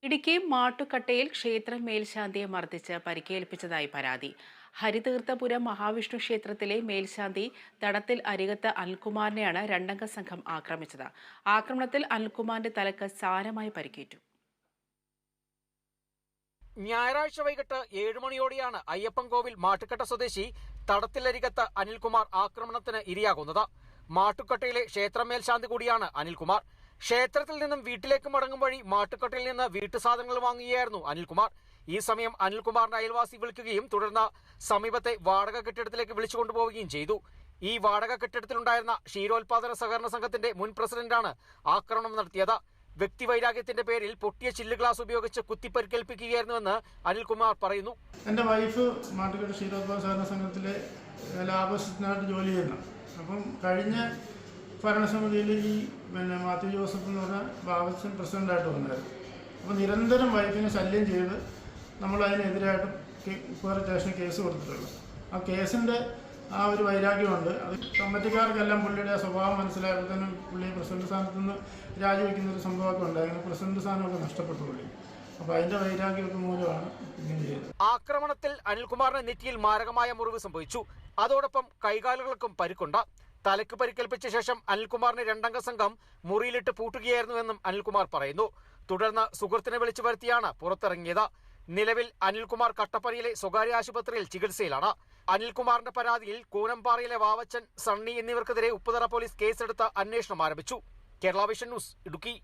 ഇടുക്കി മാട്ടുക്കട്ടയിൽ ക്ഷേത്ര മേൽശാന്തിയെ മർദ്ദിച്ച് പരിക്കേൽപ്പിച്ചതായി പരാതി. ഹരിതീർത്ഥപുരം മഹാവിഷ്ണു ക്ഷേത്രത്തിലെ മേൽശാന്തി തടത്തിൽ അരികത്ത് അനിൽകുമാറിനെയാണ് രണ്ടംഗ സംഘം ആക്രമിച്ചത്. ആക്രമണത്തിൽ അനിൽകുമാറിന്റെ തലക്ക് സാരമായി പരിക്കേറ്റു. ഞായറാഴ്ച വൈകിട്ട് 7 മണിയോടെയാണ് അയ്യപ്പൻകോവിൽ മാട്ടുക്കട്ട സ്വദേശി തടത്തിലരികത്ത് അനിൽകുമാർ ആക്രമണത്തിന് ഇരയാകുന്നത്. മാട്ടുക്കട്ടയിലെ ക്ഷേത്രമേൽശാന്തി കൂടിയാണ് അനിൽകുമാർ. ക്ഷേത്രത്തിൽ നിന്നും വീട്ടിലേക്ക് മടങ്ങും വഴി മാട്ടുക്കട്ടയിൽ നിന്ന് വീട്ടുസാധനങ്ങൾ വാങ്ങുകയായിരുന്നു അനിൽകുമാർ. ഈ സമയം അനിൽകുമാറിന്റെ അയൽവാസി വിളിക്കുകയും തുടർന്ന് സമീപത്തെ വാടക കെട്ടിടത്തിലേക്ക് വിളിച്ചു കൊണ്ടുപോവുകയും ചെയ്തു. ഈ വാടക കെട്ടിടത്തിലുണ്ടായിരുന്ന ക്ഷീരോത്പാദന സഹകരണ സംഘത്തിന്റെ മുൻ പ്രസിഡന്റാണ് ആക്രമണം നടത്തിയത്. വ്യക്തിവൈരാഗ്യത്തിന്റെ പേരിൽ പൊട്ടിയ ചില്ല് ഗ്ലാസ് ഉപയോഗിച്ച് കുത്തിപ്പരിക്കേൽപ്പിക്കുകയായിരുന്നുവെന്ന് അനിൽകുമാർ പറയുന്നു. എൻ്റെ വൈഫ് മാട്ടുക്കട്ട ക്ഷീരോത്പാദന സഹകരണ സംഘത്തിലെ ലാഭസ്ഥനായിട്ട് ജോലി ചെയ്യുന്നു. അപ്പം കഴിഞ്ഞ ഭരണസമിതിയിൽ ഈ മാത്യു ജോസഫ് എന്ന് പറഞ്ഞ ബാബച്ചൻ പ്രസിഡൻ്റായിട്ട് വന്നായിരുന്നു. അപ്പോൾ നിരന്തരം വൈഫിനെ ശല്യം ചെയ്ത് നമ്മൾ അതിനെതിരായിട്ട് ഇപ്പോൾ സ്റ്റേഷനിൽ കേസ് കൊടുത്തിട്ടുള്ളൂ. ആ കേസിൻ്റെ ആ ഒരു വൈരാഗ്യമുണ്ട്. അത് കമ്മിറ്റിക്കാർക്കെല്ലാം പുള്ളിയുടെ ആ സ്വഭാവം മനസ്സിലായപ്പോൾ തന്നെ പുള്ളി പ്രസിഡന്റ് സ്ഥാനത്ത് നിന്ന് രാജിവെക്കുന്നൊരു സംഭവമൊക്കെ ഉണ്ട്. അങ്ങനെ പ്രസിഡന്റ് സ്ഥാനമൊക്കെ നഷ്ടപ്പെട്ടു പുള്ളി. അപ്പോൾ അതിൻ്റെ വൈരാഗ്യമൊക്കെ മൂലമാണ് ഇങ്ങനെ ചെയ്തത്. ആക്രമണത്തിൽ അനിൽകുമാറിന് നെറ്റിയിൽ മാരകമായ മുറിവ് സംഭവിച്ചു. അതോടൊപ്പം കൈകാലുകൾക്കും പരിക്കുണ്ട്. തലയ്ക്ക് പരിക്കേൽപ്പിച്ച ശേഷം അനിൽകുമാറിനെ രണ്ടംഗ സംഘം മുറിയിലിട്ട് പൂട്ടുകയായിരുന്നുവെന്നും അനിൽകുമാർ പറയുന്നു. തുടർന്ന് സുഹൃത്തിനെ വിളിച്ചു വരുത്തിയാണ് പുറത്തിറങ്ങിയത്. നിലവിൽ അനിൽകുമാർ കട്ടപ്പനയിലെ സ്വകാര്യ ആശുപത്രിയിൽ ചികിത്സയിലാണ്. അനിൽകുമാറിന്റെ പരാതിയിൽ കൂനമ്പാറയിലെ വാവച്ചൻ, സണ്ണി എന്നിവർക്കെതിരെ ഉപ്പുതറ പോലീസ് കേസെടുത്ത് അന്വേഷണം ആരംഭിച്ചു. Kerala vision news, Idukki.